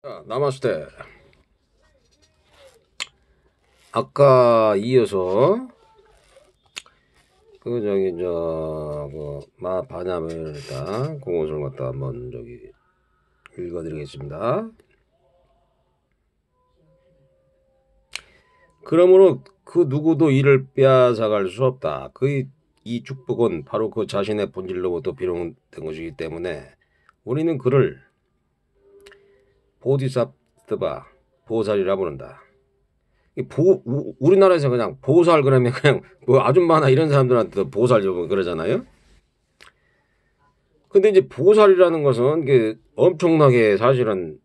자, 나마스테. 아까 이어서 마바냐멜다 그것을 갖다 한번 읽어드리겠습니다. 그러므로 그 누구도 이를 빼앗아갈 수 없다. 이 축복은 바로 그 자신의 본질로부터 비롯된 것이기 때문에 우리는 그를 보디사트바, 보살이라 부른다. 우리나라에서 그냥 보살 그러면 그냥 뭐 아줌마나 이런 사람들한테 보살 좀 그러잖아요. 근데 이제 보살이라는 것은 이게 엄청나게 사실은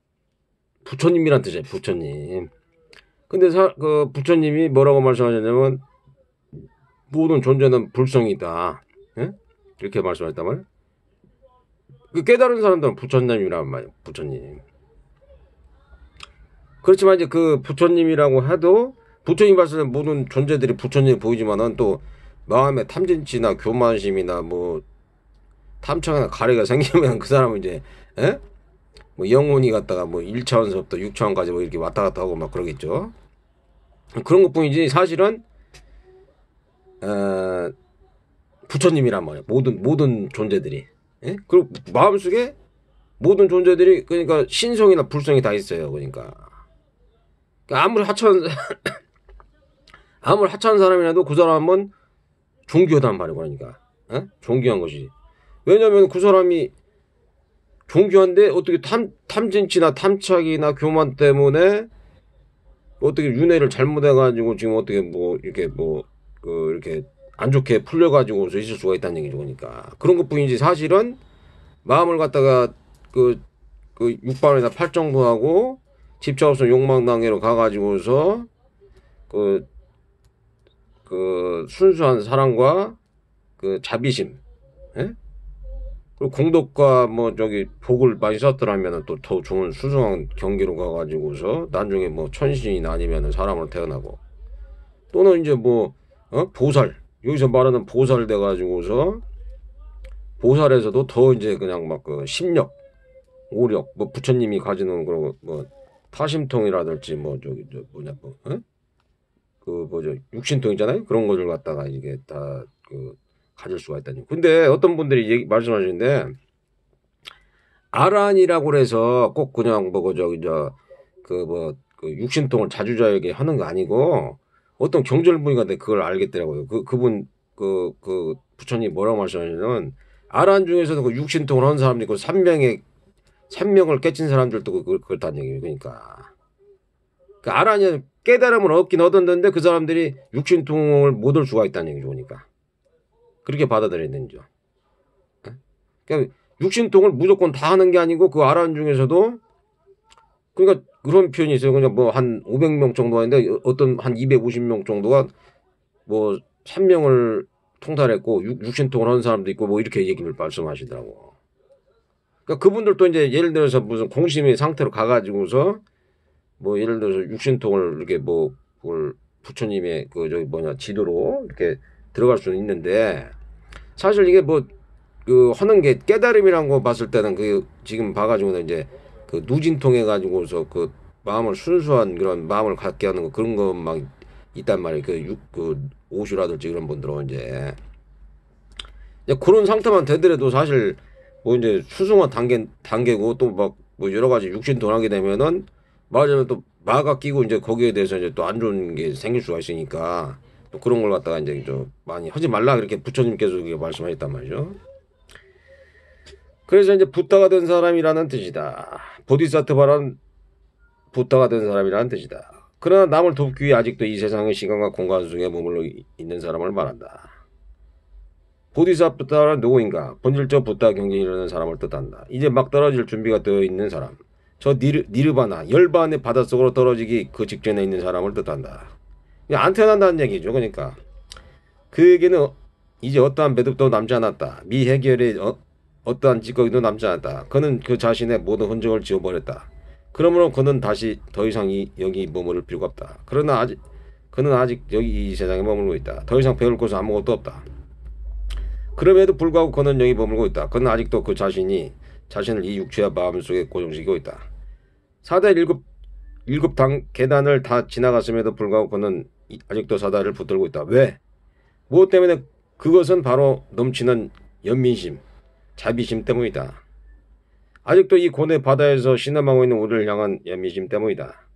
부처님이란 뜻이에요. 부처님. 근데 그 부처님이 뭐라고 말씀하셨냐면 모든 존재는 불성이다. 예? 이렇게 말씀하셨단 말이에요. 그 깨달은 사람들은 부처님이란 말이에요. 부처님. 그렇지만 이제 그 부처님이라고 해도 부처님 봤을 때 모든 존재들이 부처님이 보이지만은 또 마음에 탐진치나 교만심이나 뭐 탐청이나 가래가 생기면 그 사람은 이제 뭐 영혼이 갔다가 뭐 1차원서부터 6차원까지 뭐 이렇게 왔다 갔다 하고 막 그러겠죠. 그런 것뿐이지 사실은 부처님이란 말이에요. 모든 존재들이. 예? 그리고 마음속에 모든 존재들이 그러니까 신성이나 불성이 다 있어요. 그러니까 아무리 하찮은 사람이라도 그 사람은 존귀하단 말이에요. 그러니까 존귀한 것이. 왜냐면 그 사람이 존귀한데 어떻게 탐진치나 탐착이나 교만 때문에 어떻게 윤회를 잘못해가지고 지금 어떻게 뭐 이렇게 이렇게 안 좋게 풀려가지고서 있을 수가 있다는 얘기죠. 그러니까 그런 것뿐이지 사실은 마음을 갖다가 그 육반이나 팔정도하고 집차 없어 욕망단계로 가가지고서 그 순수한 사랑과 그 자비심, 예? 그리고 공덕과 복을 많이 썼더라면 또 더 좋은 수승한 경계로 가가지고서 나중에 뭐 천신이나 아니면 사람으로 태어나고 또는 이제 보살, 여기서 말하는 보살 돼가지고서 보살에서도 더 이제 그냥 막 그 심력, 오력, 뭐 부처님이 가지는 그런 타심통이라든지 육신통 있잖아요. 그런 것을 갖다가 이게 다 가질 수가 있다니. 근데 어떤 분들이 말씀하시는데 아란이라고 그래서 꼭 그냥 육신통을 자주자에게 하는 거 아니고 어떤 경절부위가 그걸 알겠더라고요. 그분 부처님 뭐라고 말씀하시냐면 아란 중에서도 그 육신통을 하는 사람도 있고 산명을 깨친 사람들도 그렇다는 얘기예요. 그러니까 아란이 깨달음을 얻긴 얻었는데 그 사람들이 육신통을 못 얻을 수가 있다는 얘기죠. 그러니까 그렇게 받아들여야 되죠. 그러니까 육신통을 무조건 다 하는 게 아니고 그 아란 중에서도 그러니까 그런 표현이 있어요. 그냥 한 500명 정도 하는데 어떤 한 250명 정도가 산명을 통달했고 육신통을 하는 사람도 있고 이렇게 얘기를 말씀하시더라고. 그러니까 그분들도 이제 예를 들어서 무슨 공심의 상태로 가가지고서 예를 들어서 육신통을 이렇게 그걸 부처님의 지도로 이렇게 들어갈 수는 있는데 사실 이게 하는 게 깨달음이란 거 봤을 때는 지금 봐가지고는 이제 누진통해 가지고서 마음을 순수한 그런 마음을 갖게 하는 그런 것만 있단 말이에요. 오슈라든지 이런 분들은 이제 그런 상태만 되더라도 사실 이제 수승한 단계고 또 여러 가지 육신통 하게 되면은 말하자면 또 마가 끼고 이제 거기에 대해서 이제 또 안 좋은 게 생길 수가 있으니까 또 그런 걸 갖다가 이제 좀 많이 하지 말라 그렇게 부처님께서 그렇게 말씀하셨단 말이죠. 그래서 이제 붓다가 된 사람이라는 뜻이다. 보디사트바란 붓다가 된 사람이라는 뜻이다. 그러나 남을 돕기 위해 아직도 이 세상의 시간과 공간 속에 머물러 있는 사람을 말한다. 보디사트바란 누구인가? 본질적 붓다 경쟁이 일어나는 사람을 뜻한다. 이제 막 떨어질 준비가 되어 있는 사람. 저 니르바나 열반의 바닷속으로 떨어지기 그 직전에 있는 사람을 뜻한다. 안 태어난다는 얘기죠. 그러니까 그에게는 이제 어떠한 매듭도 남지 않았다. 미해결의 어떠한 찌꺼기도 남지 않았다. 그는 그 자신의 모든 흔적을 지워버렸다. 그러므로 그는 다시 더 이상 여기 머무를 필요가 없다. 그러나 그는 아직 여기 이 세상에 머물고 있다. 더 이상 배울 것은 아무것도 없다. 그럼에도 불구하고 그는 여기 머물고 있다. 그는 아직도 그 자신을 이 육체와 마음 속에 고정시키고 있다. 사대 일급 계단을 다 지나갔음에도 불구하고 그는 아직도 사다리를 붙들고 있다. 왜? 무엇 때문에? 그것은 바로 넘치는 연민심, 자비심 때문이다. 아직도 이 고뇌 바다에서 신음하고 있는 우리를 향한 연민심 때문이다.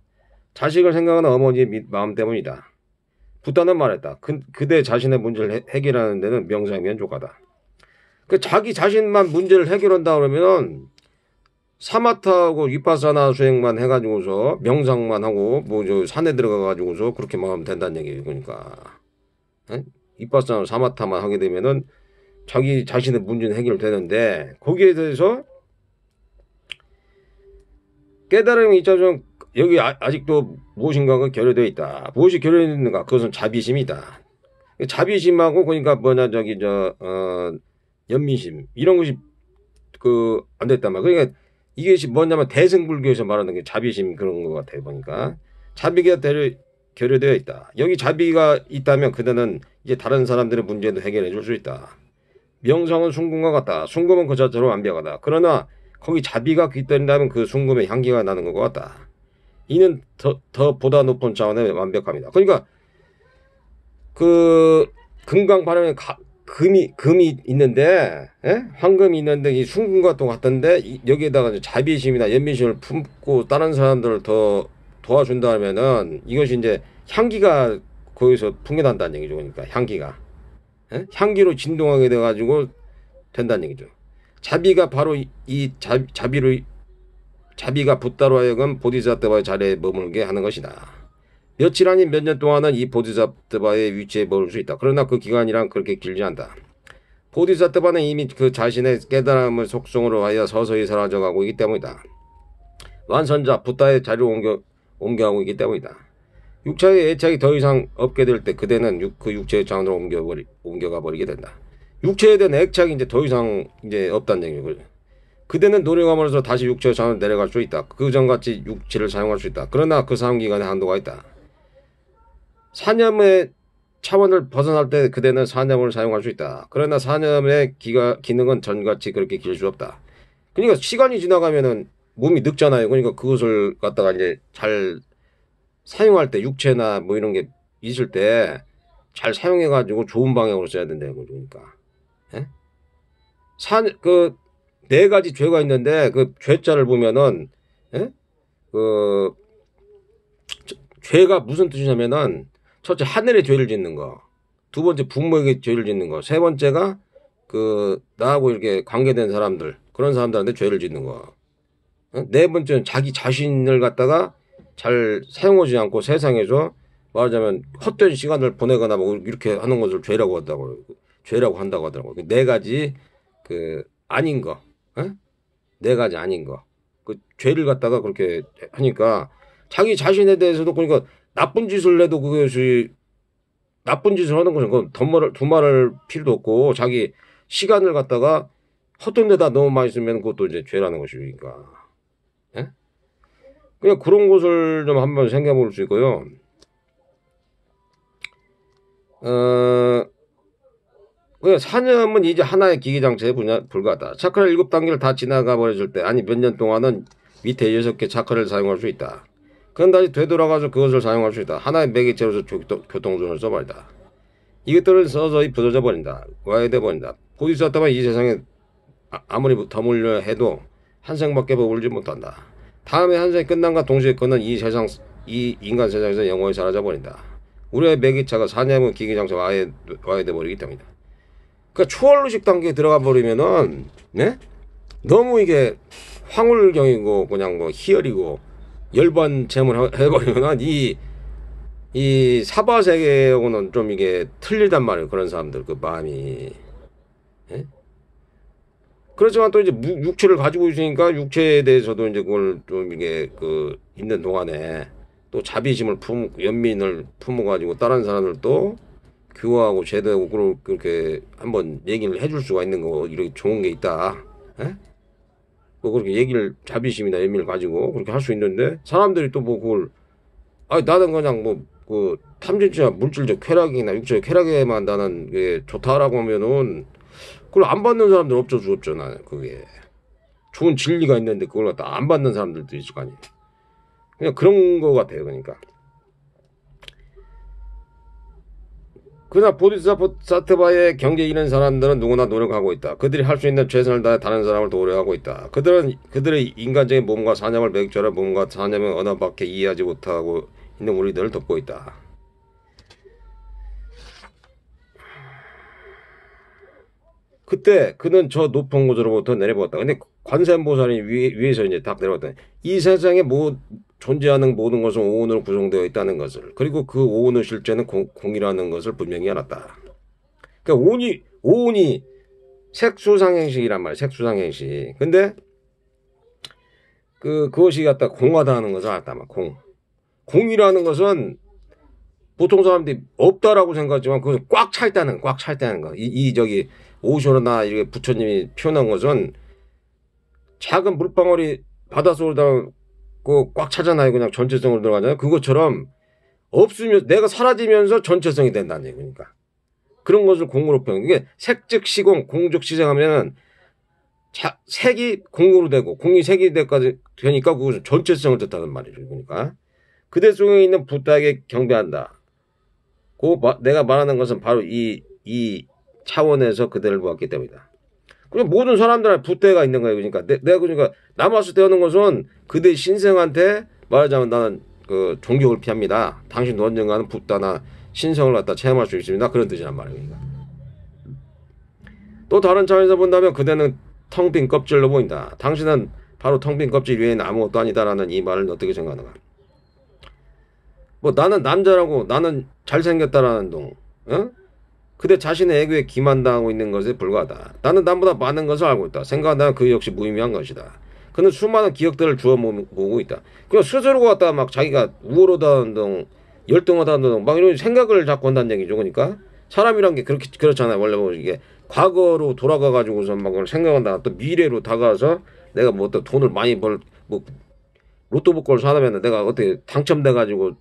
자식을 생각하는 어머니의 마음 때문이다. 붓다는 말했다. 그대 자신의 문제를 해결하는 데는 명상이 면족하다. 그 자기 자신만 문제를 해결한다 그러면은 사마타하고 위파사나 수행만 해가지고서 명상만 하고 뭐 저 산에 들어가가지고서 그렇게만 하면 된다는 얘기예요. 그러니까 위파사나 사마타만 하게 되면은 자기 자신의 문제는 해결되는데 거기에 대해서 깨달음이 있자면 여기 아직도 무엇인가가 결여되어 있다. 무엇이 결여되어 있는가? 그것은 자비심이다. 자비심하고 그러니까 뭐냐 저기 연민심 이런 것이 안 됐단 말이야. 그러니까 이것이 뭐냐면 대승불교에서 말하는 게 자비심 그런 것 같아요. 보니까 자비가 결여되어 있다. 여기 자비가 있다면 그대는 이제 다른 사람들의 문제도 해결해 줄 수 있다. 명상은 순금과 같다. 순금은 그 자체로 완벽하다. 그러나 거기 자비가 깃든다면 그 순금의 향기가 나는 것 같다. 이는 더 보다 높은 차원의 완벽함이다. 그러니까 그 금강바람에 금이 있는데 황금이 있는데 이 순금과 똑같던데 여기에다가 자비심이나 연민심을 품고 다른 사람들을 더 도와준다면은 이것이 이제 향기가 거기서 풍겨난다는 얘기죠. 그러니까 향기가 향기로 진동하게 돼가지고 된다는 얘기죠. 자비가 바로 이 자비가 붓다로 하여금 보디사트바의 자리에 머물게 하는 것이다. 며칠 아닌 몇 년 동안은 이 보디사트바의 위치에 머물 수 있다. 그러나 그 기간이란 그렇게 길지 않다. 보디사트바는 이미 그 자신의 깨달음을 속성으로 하여 서서히 사라져가고 있기 때문이다. 완선자 붓다의 자리를 옮겨가고 있기 때문이다. 육체의 애착이 더 이상 없게 될 때 그대는 그 육체의 장으로 옮겨가 버리게 된다. 육체에 대한 애착이 이제 더 이상 이제 없다는 얘기죠. 그대는 노력함으로써 다시 육체의 장으로 내려갈 수 있다. 그 전같이 육체를 사용할 수 있다. 그러나 그 사용 기간에 한도가 있다. 사념의 차원을 벗어날 때 그대는 사념을 사용할 수 있다. 그러나 사념의 기능은 전같이 그렇게 길 수 없다. 그러니까 시간이 지나가면은 몸이 늙잖아요. 그러니까 그것을 갖다가 이제 잘 사용할 때 육체나 뭐 이런 게 있을 때 잘 사용해가지고 좋은 방향으로 써야 된다는 거죠. 그러니까 네 가지 죄가 있는데 그 죄자를 보면은 죄가 무슨 뜻이냐면은 첫째 하늘에 죄를 짓는 거, 두 번째 부모에게 죄를 짓는 거, 세 번째가 나하고 이렇게 관계된 사람들 그런 사람들한테 죄를 짓는 거, 네 번째는 자기 자신을 갖다가 잘 사용하지 않고 세상에서 말하자면 헛된 시간을 보내거나 뭐 이렇게 하는 것을 죄라고 한다고 하더라고요. 네 가지 아닌 거, 네 가지 아닌 거, 그 죄를 갖다가 그렇게 하니까 자기 자신에 대해서도 그러니까 나쁜 짓을 해도 그것이 나쁜 짓을 하는 것은 두말할 필요도 없고 자기 시간을 갖다가 헛된 데다 너무 많이 쓰면 그것도 이제 죄라는 것이니까. 그냥 그런 것을 좀 한번 생각해 볼 수 있고요. 그냥 사념은 이제 하나의 기계장치에 불과하다. 차크라 7단계를 다 지나가 버렸을 때 아니 몇 년 동안은 밑에 6개 차크라를 사용할 수 있다. 그건 다시 되돌아가서 그것을 사용할 수 있다. 하나의 매개체로서 교통수단을 써버린다. 이것들을 서서히 부서져 버린다. 와해돼 버린다. 보디사트바는 이 세상에 아무리 더 물려 해도 한 생밖에 머물지 못한다. 다음에 한 생이 끝난과 동시에 그는 이 인간 세상에서 영원히 사라져 버린다. 우리의 매개차가 사념의 기계장치 와해돼 버리기 때문이다. 그러니까 초월의식 단계에 들어가 버리면은 너무 이게 황홀경이고 그냥 뭐 희열이고 열반체물 해버리면은 이 사바세계하고는 좀 이게 틀리단 말이에요. 그런 사람들 그 마음이. 그렇지만 또 이제 육체를 가지고 있으니까 육체에 대해서도 이제 그걸 좀 이게 있는 동안에 또 자비심을 연민을 품어가지고 다른 사람들 또 교화하고 제대하고 그렇게 한번 얘기를 해줄 수가 있는 거 이렇게 좋은 게 있다. 뭐 그렇게 얘기를 자비심이나 연민을 가지고 그렇게 할 수 있는데 사람들이 또 뭐 그걸 나는 그냥 뭐 탐진치나 물질적 쾌락이나 육체적 쾌락에만 나는 게 좋다라고 하면은 그걸 안 받는 사람들 없죠. 그게 좋은 진리가 있는데 그걸 갖다 안 받는 사람들도 있을 거 아니에요. 그냥 그런 거 같아요. 그러니까. 그러나 보디사트바의 경계에 이른 사람들은 누구나 노력하고 있다. 그들이 할 수 있는 최선을 다해 다른 사람을 도우려고 있다. 그들은 그들의 인간적인 몸과 사념을 매국처럼 몸과 사념의 언어밖에 이해하지 못하고 있는 우리들을 돕고 있다. 그때 그는 저 높은 곳으로부터 내려보았다. 근데 관세음보살이 위에서 이제 딱 내려봤다. 이 세상에 존재하는 모든 것은 오온으로 구성되어 있다는 것을, 그리고 그 오온의 실제는 공이라는 것을 분명히 알았다. 그러니까 오온이 색수상행식이란 말이야. 색수상행식. 근데 그것이 갖다 공하다는 것을 알았다. 공이라는 것은 보통 사람들이 없다라고 생각하지만 그것은 꽉 차 있다는 거. 저기 오쇼나 이렇게 부처님이 표현한 것은 작은 물방울이 바닷속으로 꽉 차잖아요. 그냥 전체성으로 들어가잖아요. 그것처럼 없으면 내가 사라지면서 전체성이 된다는 얘기니까. 그런 것을 공으로 표현. 이게 색즉 시공, 공즉 시생하면은 색이 공으로 되고 공이 색이 되니까 그것은 전체성을 뜻하는 말이죠. 그러니까 그대 속에 있는 부다에게 경배한다. 내가 말하는 것은 바로 이 차원에서 그대를 보았기 때문이다. 그리고 모든 사람들한테 부대가 있는 거예요. 그러니까 내가 그러니까 남아서 되는 것은 그대 신성한테 말하자면 나는 그 존경을 피합니다. 당신도 언젠가는 부다나 신성을 갖다 체험할 수 있습니다. 그런 뜻이란 말이에요. 그러니까. 또 다른 차원에서 본다면 그대는 텅 빈 껍질로 보인다. 당신은 바로 텅 빈 껍질 외에는 아무것도 아니다라는 이 말을 어떻게 생각하는가? 나는 남자라고 나는 잘생겼다라는 동, 어? 그대 자신의 애교에 기만당하고 있는 것에 불과하다. 나는 남보다 많은 것을 알고 있다. 생각한다면 그 역시 무의미한 것이다. 그는 수많은 기억들을 주워 모으고 있다. 그냥 스스로 갖다 막 자기가 우월하다는 동, 열등하다는 동, 막 이런 생각을 자꾸 한다는 얘기죠. 그러니까 사람이란 게 그렇잖아요. 원래 이게 과거로 돌아가가지고서 막 생각한다. 또 미래로 다가와서 내가 또 돈을 많이 로또 복권을 사면 내가 어떻게 당첨돼가지고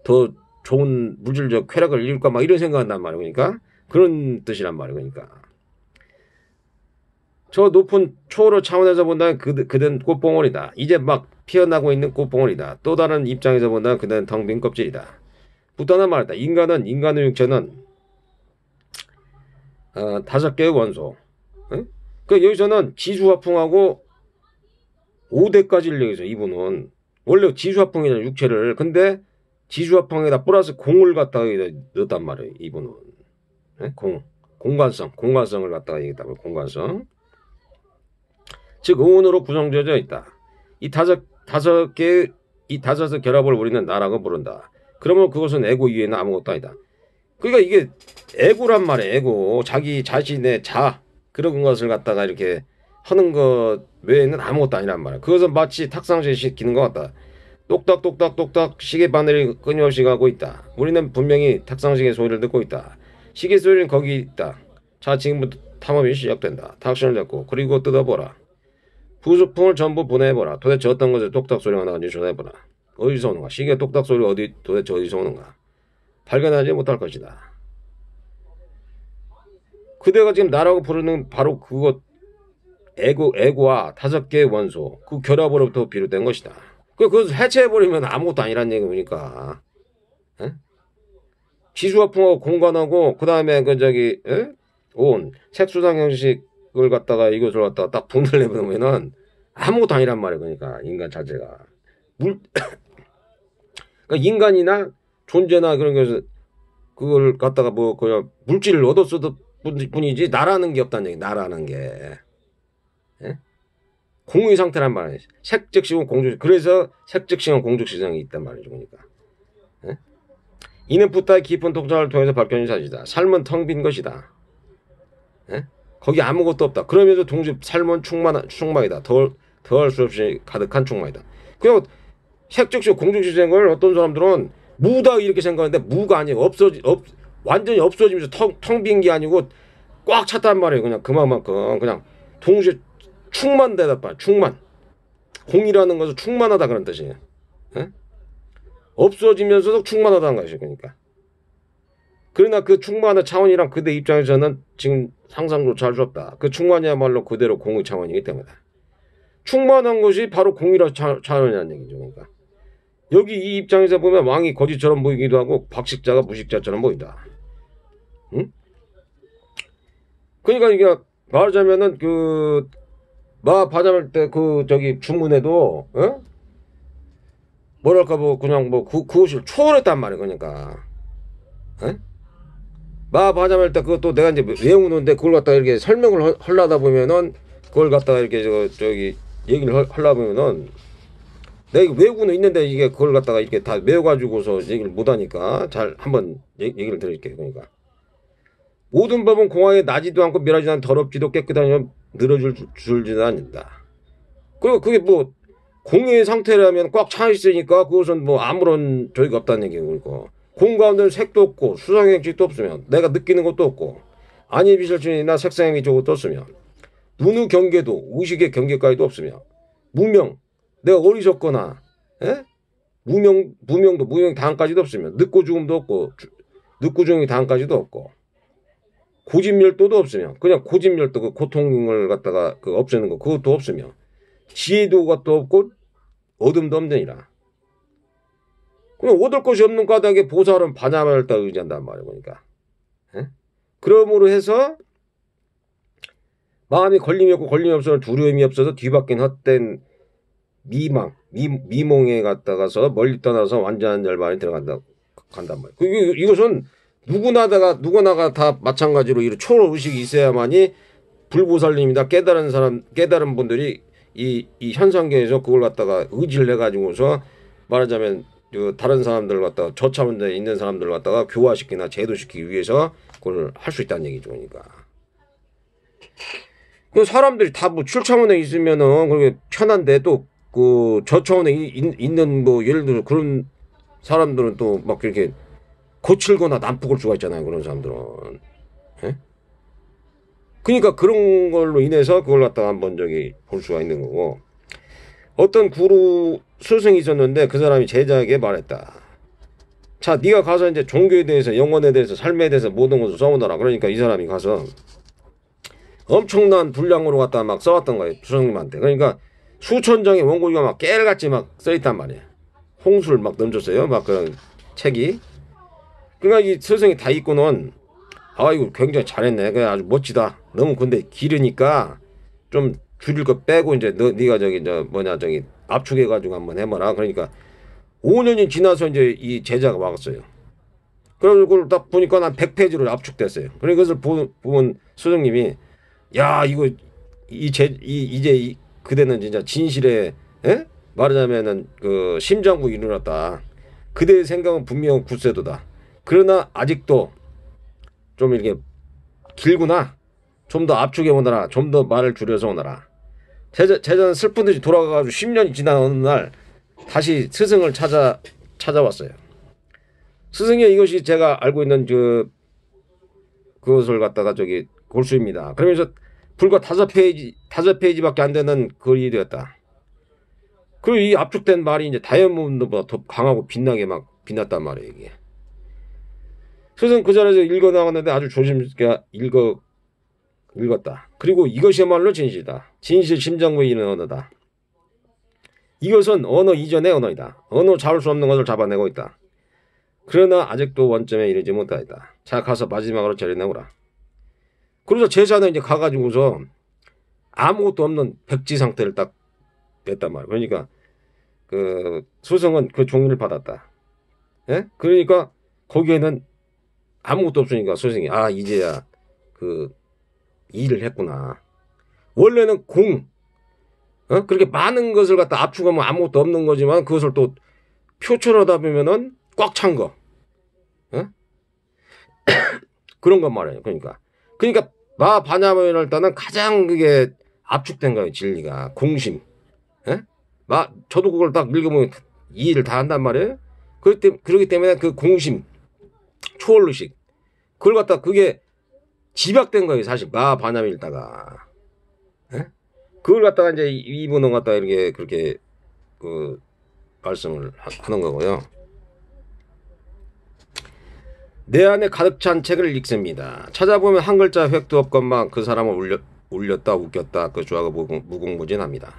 더 좋은 물질적 쾌락을 이룰까 막 이런 생각한단 말이에요. 그러니까 그런 뜻이란 말이에요. 그러니까 저 높은 초월의 차원에서 본다면 그대는 꽃봉오리다. 이제 막 피어나고 있는 꽃봉오리다. 또 다른 입장에서 본다면 그대는 텅 빈 껍질이다. 부탄은 말했다. 인간의 육체는 5개의 원소. 응? 여기서는 지수화풍하고 5대까지를 여기서 이분은 원래 지수화풍이잖아 육체를. 근데 지수화풍에다 플러스 공을 갖다가 넣었단 말이에요. 이분은 네? 공간성을 갖다가 얘기했다고. 공간성. 즉 오온으로 구성되어 있다. 이 다섯의 결합을 우리는 나라고 부른다. 그러면 그것은 에고 이외에는 아무것도 아니다. 그러니까 이게 에고란 말이에요. 에고. 자기 자신의 그런 것을 갖다가 이렇게 하는 것 외에는 아무것도 아니란 말이에요. 그것은 마치 탁상시에 시키는 것 같다. 똑딱똑딱똑딱 시계 바늘이 끊임없이 가고 있다. 우리는 분명히 탁상시계 소리를 듣고 있다. 시계 소리는 거기 있다. 자, 지금부터 탐험이 시작된다. 탁신을 잡고 그리고 뜯어보라. 부수풍을 전부 보내보라. 도대체 어떤 것에 똑딱 소리가 나는지 조사해보라. 어디서 오는가? 시계 똑딱 소리 도대체 어디서 오는가? 발견하지 못할 것이다. 그대가 지금 나라고 부르는 바로 그것 에고와 5개의 원소 그 결합으로부터 비롯된 것이다. 그것을 해체해버리면 아무것도 아니란 얘기니까. 지수화풍하고 공간하고 그 다음에 온 색수상 형식을 갖다가 이것을 갖다가 딱 분을 내보면은 아무것도 아니란 말이에요. 그러니까 인간 자체가 그러니까 인간이나 존재나 그런 것을 그걸 갖다가 그냥 물질을 얻었어도 뿐이지 나라는 게 없다는 얘기. 나라는 게 공의 상태란 말이에요. 색즉시공 공즉. 그래서 색즉시공 공즉시성이 있단 말이죠. 그러니까 이는 부타의 깊은 통찰을 통해서 밝혀진 사실이다. 삶은 텅 빈 것이다. 거기 아무것도 없다. 그러면서 동시에 삶은 충만이다. 더할 수 없이 가득한 충만이다. 그냥 색즉시공 공즉시성을 어떤 사람들은 무다 이렇게 생각하는데 무가 아니고 완전히 없어지면서 텅 빈 게 아니고 꽉 찼단 말이에요. 그냥 그만큼 그냥 동시에 충만되다 봐. 충만. 공이라는 것은 충만하다 그런 뜻이에요. 없어지면서도 충만하다는 것이죠. 그러니까. 그러나 그 충만한 차원이랑 그대 입장에서는 지금 상상조차 할 수 없다. 그 충만이야말로 그대로 공의 차원이기 때문이다. 충만한 것이 바로 공이라 차원이라는 얘기죠. 그러니까. 여기 이 입장에서 보면 왕이 거지처럼 보이기도 하고 박식자가 무식자처럼 보인다. 응? 그러니까 이게 말하자면은 그 받아볼 때 그 저기 주문에도 어? 뭐랄까 뭐 그냥 뭐 그것을 초월했단 말이야. 그러니까 어? 받아볼 때 그것도 내가 이제 외우는데 그걸 갖다가 이렇게 설명을 하려다 보면은 그걸 갖다가 이렇게 저기 얘기를 하려다 보면은 내가 외우고는 있는데 이게 그걸 갖다가 이렇게 다 외워가지고서 얘기를 못하니까 잘 한번 얘기를 드릴게요. 그러니까 모든 법은 공황에 나지도 않고 멸하지도 않고 더럽지도 깨끗하며 늘어줄지도 않는다. 그리고 그게 뭐 공의 상태라면 꽉 차 있으니까 그것은 뭐 아무런 저희가 없다는 얘기고, 그러니까 공 가운데는 색도 없고 수상의 형식도 없으면 내가 느끼는 것도 없고 아니 비설진이나 색상이 저것도 없으면 눈의 경계도 의식의 경계까지도 없으며 무명 내가 어리석거나 무명도 무명 다음까지도 없으면 늦고 죽음도 없고 늦고 죽음이 다음까지도 없고 고집멸도도 없으며 그냥 고집멸도 그 고통을 갖다가 그 없애는 거 그것도 없으며 지혜도가 또 없고 어둠도 없느니라. 그냥 얻을 것이 없는 까닭에 보살은 반야말다 의지한단 말이에요. 그러니까 그러므로 해서 마음이 걸림이 없고 걸림이 없어서 두려움이 없어서 뒤바뀐 헛된 미몽에 갔다가서 멀리 떠나서 완전한 열반에 간단 말이에요. 이것은 누구나가 다 마찬가지로 이런 초월 의식이 있어야만이 불보살님이다 깨달은 분들이 이 현상계에서 그걸 갖다가 의지를 해가지고서 말하자면 그 다른 사람들 갖다가 저차원에 있는 사람들 갖다가 교화시키나 제도시키기 위해서 그걸 할 수 있다는 얘기죠. 그러니까 그 사람들이 다 뭐 7차원에 있으면은 그게 편한데 또 그 저차원에 있는 뭐 예를 들어 그런 사람들은 또 막 이렇게 거칠거나 난폭할 수가 있잖아요. 그런 사람들은. 예? 그러니까 그런 걸로 인해서 그걸 갖다가 한번 저기 볼 수가 있는 거고. 어떤 구루 스승이 있었는데 그 사람이 제자에게 말했다. 자, 네가 가서 이제 종교에 대해서, 영혼에 대해서, 삶에 대해서 모든 것을 써오너라. 그러니까 이 사람이 가서 엄청난 분량으로 갖다가 막 써왔던 거예요. 스승님한테. 그러니까 수천 장의 원고지가 막 깨알같이 막 써있단 말이에요. 홍수를 막 넘쳤어요. 막 그런 책이. 그러니까 이 스승이 다 읽고는 이거 굉장히 잘했네. 그냥 아주 멋지다. 너무 근데 길으니까 좀 줄일 거 빼고 이제 네가 저기 압축해가지고 한번 해봐라. 그러니까 5년이 지나서 이제 이 제자가 와갔어요. 그래서 그걸 딱 보니까 한 100페이지로 압축됐어요. 그래서 그것을 보면 스승님이 야 이거 이제 그대는 진짜 진실에 말하자면은 그 심장부 이루었다. 그대의 생각은 분명 굳세도다. 그러나 아직도 좀 이렇게 길구나. 좀 더 압축해 오너라. 좀 더 말을 줄여서 오너라. 제자는 슬픈 듯이 돌아가가지고 10년이 지난 어느 날 다시 스승을 찾아왔어요. 스승이 이것이 제가 알고 있는 그것을 갖다가 저기 골수입니다. 그러면서 불과 5페이지밖에 안 되는 글이 되었다. 그리고 이 압축된 말이 이제 다이아몬드보다 더 강하고 빛나게 막 빛났단 말이에요, 이게. 스승 그 자리에서 읽어 나갔는데 아주 조심스럽게 읽었다. 그리고 이것이야말로 진실이다. 진실 심장부에 있는 언어다. 이것은 언어 이전의 언어이다. 언어 잡을 수 없는 것을 잡아내고 있다. 그러나 아직도 원점에 이르지 못하였다. 자, 가서 마지막으로 저리내오라. 그래서 제자는 이제 가가지고서 아무것도 없는 백지 상태를 딱 냈단 말이야. 그러니까 그 스승은 그 종이를 받았다. 예? 그러니까 거기에는 아무것도 없으니까 스승이 이제야 그 일을 했구나. 원래는 그렇게 많은 것을 갖다 압축하면 아무것도 없는 거지만 그것을 또 표출하다 보면은 꽉 찬 거. 그런 건 말이에요. 그러니까 반야문을 따는 가장 그게 압축된 거예요. 진리가 공심. 저도 그걸 딱 읽으면 이해를 다 한단 말이에요. 그렇기 때문에 그 공심, 초월의식, 그걸 갖다 그게 집약된 거예요. 사실 반야문 읽다가. 그걸 갖다가 이제 이분은 갖다가 이렇게 그렇게 그 말씀을 하는 거고요. 내 안에 가득 찬 책을 읽습니다. 찾아보면 한 글자 획도 없건만 그 사람을 울렸다 웃겼다 그 조화가 무궁무진합니다.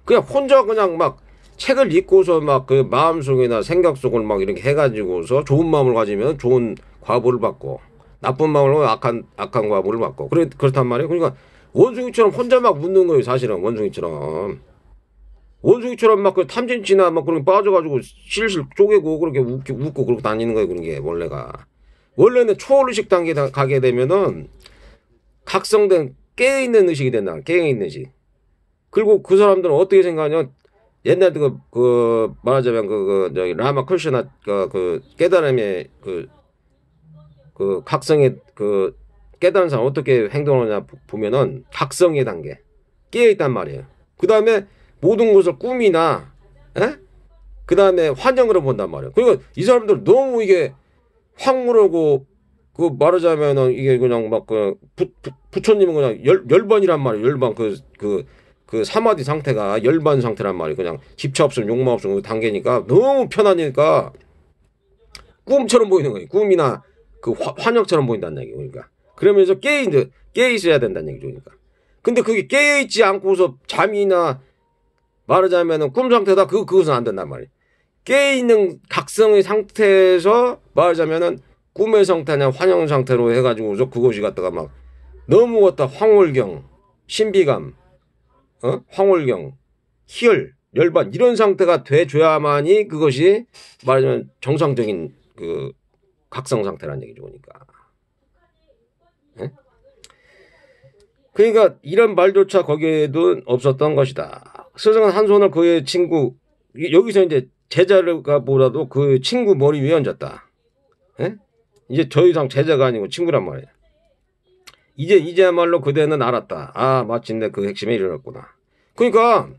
그냥 혼자 그냥 막 책을 읽고서 막 그 마음속이나 생각 속을 막 이렇게 해가지고서 좋은 마음을 가지면 좋은 과보를 받고 나쁜 마음을 가지면 악한 과보를 받고 그렇단 말이에요. 그러니까 원숭이처럼 혼자 막 웃는 거예요. 사실은 원숭이처럼 막 그 탐진치나 막 그렇게 빠져가지고 실실 쪼개고 그렇게 웃고 그러고 다니는 거예요. 그런 게 원래는 초월의식 단계 가게 되면은 각성된 깨어있는 의식이 된다. 깨어있는 의식. 그리고 그 사람들은 어떻게 생각하냐? 옛날 말하자면 저기 라마 크리슈나 그 깨달음의 그 각성의 깨달은 사람 어떻게 행동하냐 보면은 각성의 단계 깨어있단 말이에요. 그 다음에 모든 것을 꿈이나 그 다음에 환영으로 본단 말이에요. 그러니까 이 사람들 너무 이게 황홀하고 그 말하자면은 이게 그냥 막 부처님은 그냥 열반이란 말이에요. 열반 그 사마디 상태가 열반 상태란 말이에요. 그냥 집차 없으면 욕망 없으면 그 단계니까 너무 편하니까 꿈처럼 보이는 거예요. 꿈이나 그 환영처럼 보인다는 얘기예요. 그러니까 그러면서 깨어 있어야 된다는 얘기죠. 그러니까 근데 그게 깨어 있지 않고서 잠이나 말하자면은 꿈 상태다. 그것은 안 된단 말이에요. 깨어 있는 각성의 상태에서 말하자면은 꿈의 상태냐 환영 상태로 해가지고서 그것이 갖다가 막 너무 갖다 황홀경, 신비감, 황홀경, 희열, 열반 이런 상태가 돼줘야만이 그것이 말하자면 정상적인 그 각성 상태라는 얘기죠. 그러니까 이런 말조차 거기에도 없었던 것이다. 스승은 한 손을 그의 친구 여기서 이제 제자가 보다도 그 친구 머리 위에 얹었다. 이제 더 이상 제자가 아니고 친구란 말이에요. 이제야말로 그대는 알았다. 아, 마침내 그 핵심에 이르렀구나. 그러니까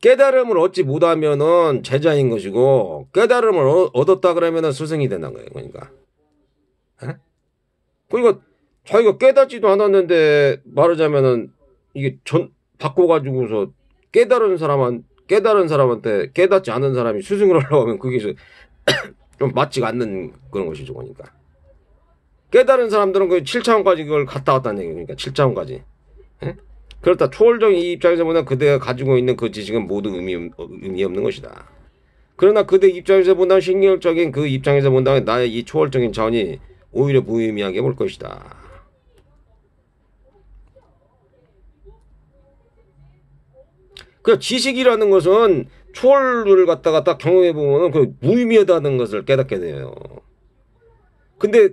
깨달음을 얻지 못하면은 제자인 것이고 깨달음을 얻었다 그러면은 스승이 된다는 거예요. 그러니까 자기가 깨닫지도 않았는데 말하자면은 이게 바꿔가지고서 깨달은 사람한테 깨닫지 않은 사람이 스승을 하려고 하면 그게 좀 맞지가 않는 그런 것이죠. 그러니까 깨달은 사람들은 그 7차원까지 그걸 갔다 왔다는 얘기예요. 그러니까 7차원까지. 그렇다 초월적인 이 입장에서 보면 그대가 가지고 있는 그 지식은 모두 의미 없는 것이다. 그러나 그대 입장에서 본다면 신경적인 그 입장에서 본다면 나의 이 초월적인 자원이 오히려 무의미하게 볼 것이다. 그 지식이라는 것은 초월을 갖다가 딱 경험해 보면은 그 무의미하다는 것을 깨닫게 돼요. 근데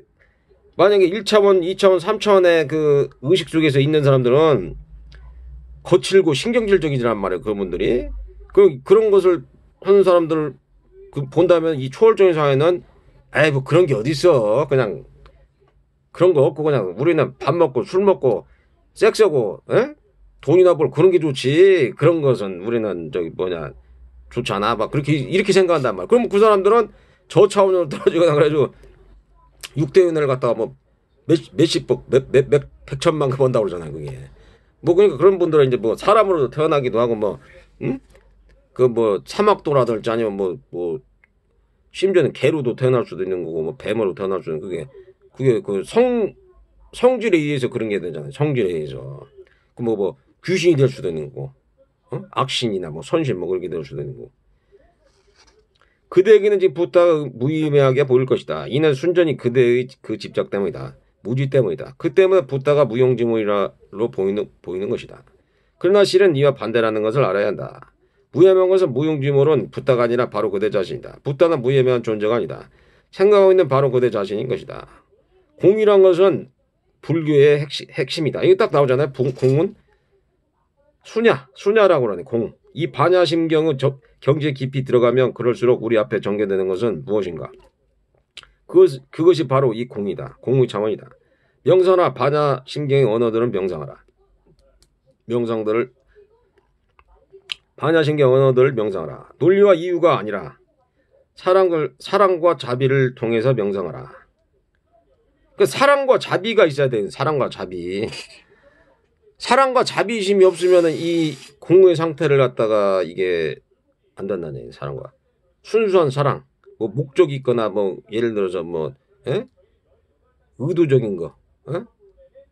만약에 1차원, 2차원, 3차원의 그 의식 속에서 있는 사람들은 거칠고 신경질적이란 말이에요. 그분들이 그런 것을 하는 사람들을 본다면 이 초월적인 사회는 에이 뭐 그런 게 어딨어. 그냥 그런 거 없고 그냥 우리는 밥 먹고 술 먹고 섹스하고 돈이나 벌 그런 게 좋지. 그런 것은 우리는 좋지 않아. 막 이렇게 생각한단 말이야. 그럼 그 사람들은 저 차원으로 떨어지거나 그래가지고 6대 은혜를 갖다가 뭐 백천만 번다고 그러잖아요. 그게 뭐 그러니까 그런 분들은 이제 뭐 사람으로 태어나기도 하고 사막도라든지 아니면 심지어는 개로도 태어날 수도 있는 거고 뭐 뱀으로 태어날 수도 있는 그게 그 성질에 의해서 그런 게 되잖아요. 성질에 의해서 뭐 귀신이 될 수도 있는 거고 악신이나 뭐 선신 뭐 그렇게 될 수도 있는 거고. 그대에게는 지금 부타가 무의미하게 보일 것이다. 이는 순전히 그대의 그 집착 때문이다. 무지 때문이다. 그 때문에 부타가 무용지물이로 보이는 것이다. 그러나 실은 이와 반대라는 것을 알아야 한다. 무의미한 것은 무용지물은 부타가 아니라 바로 그대 자신이다. 부타는 무의미한 존재가 아니다. 생각하고 있는 바로 그대 자신인 것이다. 공이란 것은 불교의 핵심이다. 이게 딱 나오잖아요. 공은 수냐라고 그러네. 공. 이 반야심경의 경지에 깊이 들어가면 그럴수록 우리 앞에 전개되는 것은 무엇인가? 그것이 바로 이 공이다. 공의 차원이다. 명사나 반야심경의 언어들은 명상하라. 반야심경 언어들을 명상하라. 논리와 이유가 아니라 사랑과 자비를 통해서 명상하라. 그 사랑과 자비가 있어야 돼. 사랑과 자비심이 없으면 이 공의 상태를 갖다가 이게 안 된다는 얘기예요. 사랑과 순수한 사랑, 뭐 목적이 있거나 뭐 예를 들어서 의도적인 거,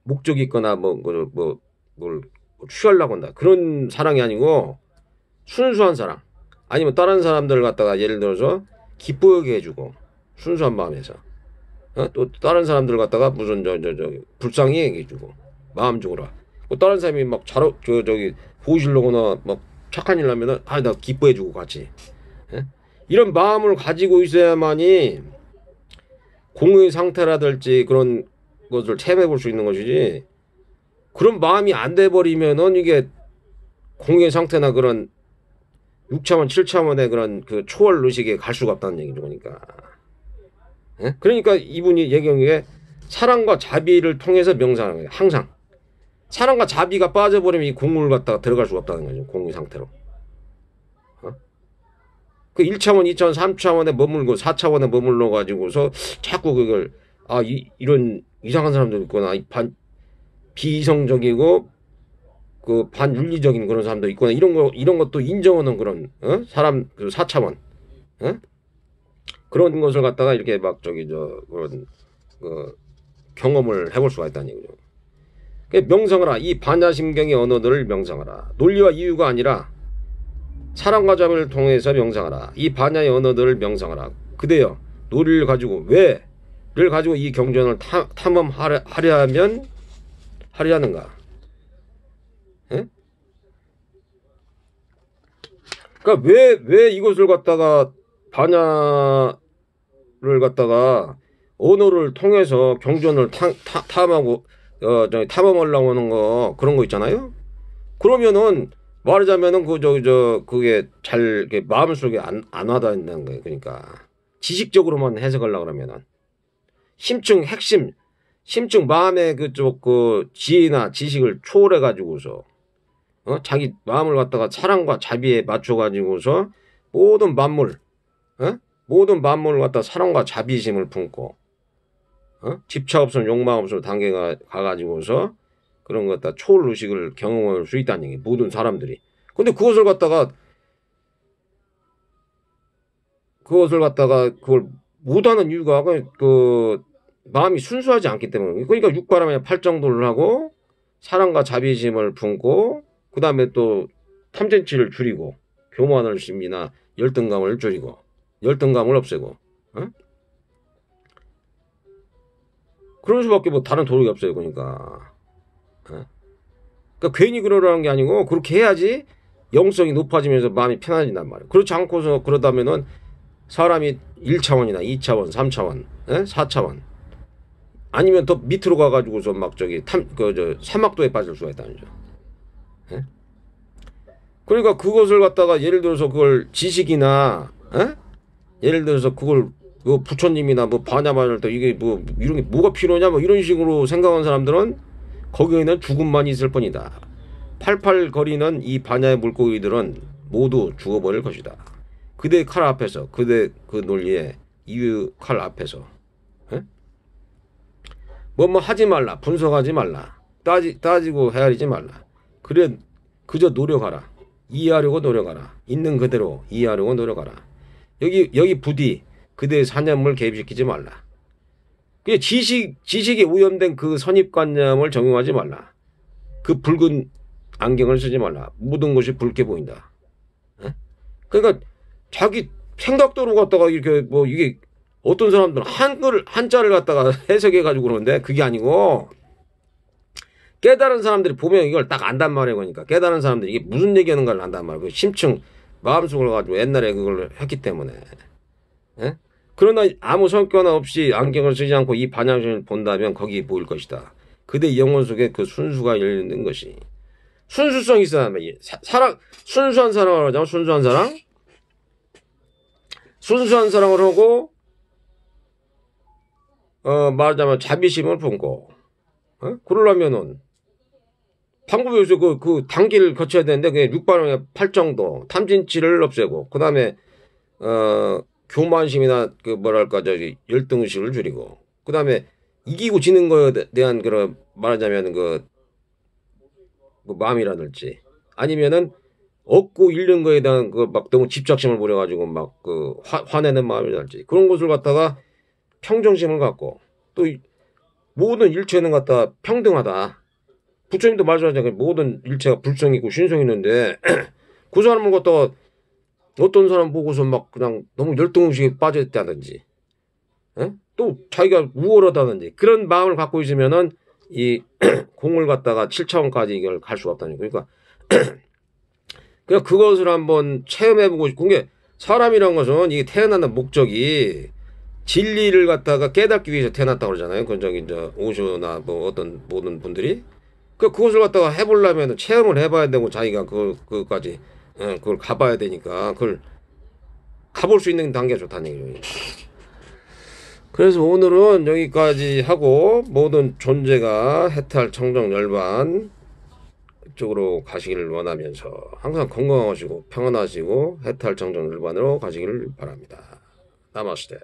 목적이 있거나 뭘 취하려고 한다. 그런 사랑이 아니고 순수한 사랑, 아니면 다른 사람들 갖다가 예를 들어서 기쁘게 해주고 순수한 마음에서 또 다른 사람들 갖다가 무슨 불쌍히 해주고 마음적으로 뭐 다른 사람이 막 저기 보시려거나 막 착한 일 하면은 나 기뻐해주고 같이 이런 마음을 가지고 있어야만이 공의 상태라든지 그런 것을 체험해 볼 수 있는 것이지 그런 마음이 안 돼 버리면은 이게 공의 상태나 그런 6차원 7차원의 그런 그 초월 의식에 갈 수가 없다는 얘기죠. 그러니까 이분이 얘기한 게 사랑과 자비를 통해서 명상하는 거예요. 항상 사랑과 자비가 빠져버리면 이 공을 갖다가 들어갈 수가 없다는 거죠. 공의 상태로. 그 1차원, 2차원, 3차원에 머물고 4차원에 머물러 가지고서 자꾸 그걸 이런 이상한 사람도 있거나 비이성적이고 그 반윤리적인 그런 사람도 있거나 이런 것도 인정하는 그런 사람 그 4차원 그런 것을 갖다가 이렇게 막 그런 그 경험을 해볼 수가 있다는 얘기죠. 명상하라. 이 반야심경의 언어들을 명상하라. 논리와 이유가 아니라 사랑과 자비를 통해서 명상하라. 이 반야의 언어들을 명상하라. 그대여 논리를 가지고 왜를 가지고 이 경전을 하려는가? 그러니까 왜 이것을 갖다가 반야를 갖다가 언어를 통해서 경전을 탐하고 탐험하려고 하는 거 그런 거 있잖아요. 그러면은 말하자면은 그게 잘 이렇게 마음속에 안 와닿는다는 거예요. 그러니까 지식적으로만 해석하려고 그러면은 핵심 마음의 그쪽 그 지혜나 지식을 초월해 가지고서 자기 마음을 갖다가 사랑과 자비에 맞춰 가지고서 모든 만물을 갖다 사랑과 자비심을 품고 집착 없음 욕망 없음 단계가 가가지고서 그런 것 갖다 초월 의식을 경험할 수 있다는 얘기. 모든 사람들이. 근데 그것을 갖다가 그걸 못하는 이유가 그 마음이 순수하지 않기 때문에. 그러니까 육바람에 팔정도를 하고 사랑과 자비심을 품고 그 다음에 또 탐진치를 줄이고 교만을 심이나 열등감을 줄이고 열등감을 없애고 그런 수밖에 뭐 다른 도력이 없어요. 그러니까 괜히 그러라는 게 아니고 그렇게 해야지 영성이 높아지면서 마음이 편안해진단 말이에요. 그렇지 않고서 그러다면은 사람이 1차원이나 2차원 3차원 4차원 아니면 더 밑으로 가가지고서 막 사막도에 빠질 수가 있다는 거죠. 그러니까 그것을 갖다가 예를 들어서 그걸 지식이나 예를 들어서 그걸 부처님이나 뭐 반야말할 때 이게 뭐 이런 게 뭐가 필요냐 뭐 이런 식으로 생각하는 사람들은 거기에는 죽음만 있을 뿐이다. 팔팔 거리는 이 반야의 물고기들은 모두 죽어버릴 것이다. 그대의 칼 앞에서 그대 그 논리의 이유 칼 앞에서 뭐 하지 말라. 분석하지 말라. 따지고 헤아리지 말라. 그래 그저 노력하라. 이해하려고 노력하라. 있는 그대로 이해하려고 노력하라. 여기 부디 그대의 사념을 개입시키지 말라. 지식에 오염된 그 선입관념을 적용하지 말라. 그 붉은 안경을 쓰지 말라. 모든 것이 붉게 보인다. 그러니까 자기 생각대로 갖다가 이렇게 뭐 이게 어떤 사람들은 한자를 갖다가 해석해 가지고 그러는데 그게 아니고 깨달은 사람들이 보면 이걸 딱 안단 말이에요. 그러니까 깨달은 사람들이 이게 무슨 얘기하는 걸 안단 말이에요. 심층 마음속을 가지고 옛날에 그걸 했기 때문에. 그러나 아무 성격나 없이 안경을 쓰지 않고 이 반야심을 본다면 거기에 보일 것이다. 그대 영혼 속에 그 순수가 열리는 것이. 순수성이 있어야 순수한 사랑을 하자면 순수한 사랑. 순수한 사랑을 하고 말하자면 자비심을 품고 그러려면은 방법이 없어요. 그 단계를 거쳐야 되는데 그게 6발음의 8정도 탐진치를 없애고 그 다음에 교만심이나 그 뭐랄까 열등의식을 줄이고 그 다음에 이기고 지는 거에 대한 그런 말하자면 뭐 마음이라든지 아니면은 얻고 잃는 거에 대한 그 막 너무 집착심을 부려가지고 막 그 화내는 마음이라든지 그런 것을 갖다가 평정심을 갖고 또 모든 일체는 갖다 평등하다. 부처님도 말씀하잖아요. 모든 일체가 불성이 있고 신성이 있는데 그 사람을 갖다가 어떤 사람 보고서 막 그냥 너무 열등의식에 빠졌다든지, 예? 또 자기가 우월하다든지 그런 마음을 갖고 있으면은 이 공을 갖다가 7차원까지 이걸 갈 수가 없다는 거예요. 그러니까 그것을 한번 체험해보고 싶은 게 사람이란 것은 이게 태어나는 목적이 진리를 갖다가 깨닫기 위해서 태어났다고 그러잖아요. 그 저기 이제 오쇼나 뭐 어떤 모든 분들이 그것을 갖다가 해보려면 체험을 해봐야 되고 자기가 그것까지 그걸 가봐야 되니까 그걸 가볼 수 있는 단계가 좋다는 얘기죠. 그래서 오늘은 여기까지 하고 모든 존재가 해탈 청정 열반 쪽으로 가시기를 원하면서 항상 건강하시고 평안하시고 해탈 청정 열반으로 가시기를 바랍니다. 나마스테.